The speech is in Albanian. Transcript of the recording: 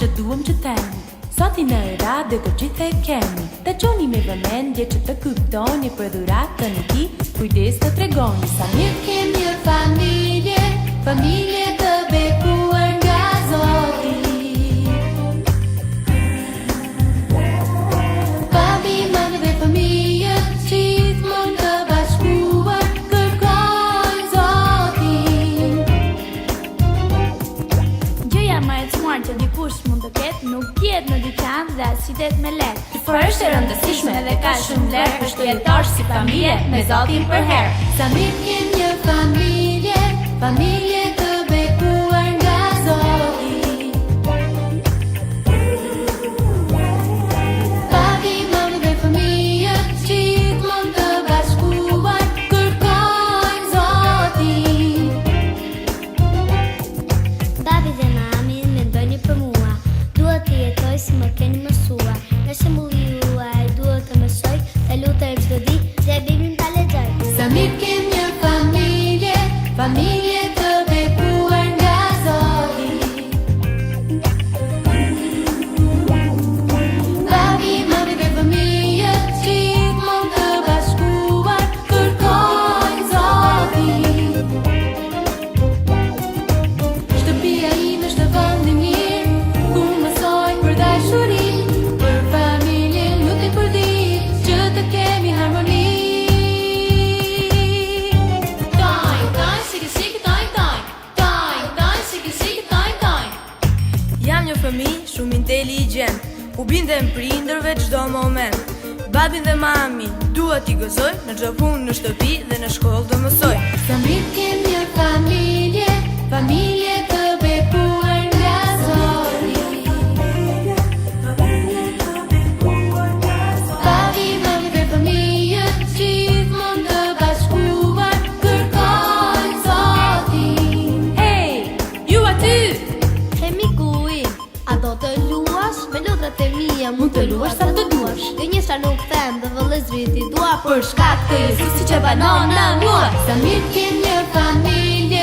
Që duam që temi Soti në radio të gjithë e kemi Ta qoni me vëmendje që të kuptoni Për dhuratën e ti kujdes të tregoni Sa mirë kemi një familje Familje të bekuar nga Zoti Papi, mami dhe familje Gjithmonë të bashkuar Kërkojnë Zotin Gjëja më e çmuar që dikush mund të ketë nuk jetë në dyqan dhe as qitet me lek. Por është e rëndësishme dhe ka shumë vlerë për shkëlqyetarë si familje me Zotin për herë. Sa mirë kem një familje, familje të bekuar nga Zoti. Papi, mami dhe familje, gjithmonë të bashkuar kërkojnë Zotin. Babi dhe mami mendojnë për mua, duhet të jetoj si më keni mësua. Në shembulli juaj duhet të mësoj, të lutem çdo ditë dhe Biblën ta lexoj. Sa mirë kem një familje, familje të bekuar nga Zoti. Papi, mami dhe familje, gjithmonë të bashkuar kërkojnë Zotin. Shtëpia ime është vend i mirë, ku mësoj për dashuri, për familjen lutem për ditë, që të kemi harmoni. Jam një fëmijë shumë inteligjent, u bindem prindërve çdo moment. Babin dhe mamin dua t'i gëzoj, në çdo punë në shtëpi dhe në shkollë do mësoj. Sa mirë kem një familje, familje të bekuar nga Zoti. Papi, mami dhe familje, gjithmonë të bashkuar kërkojnë Zotin. Hey, ju aty! Miku im, a do të luash? Me lutrat e mia mund të luash sa të duash. Gënjesha nuk them dhe vëllezrit i dua Për shkak të Jezusit që banon në mua. Sa mirë kem një familje,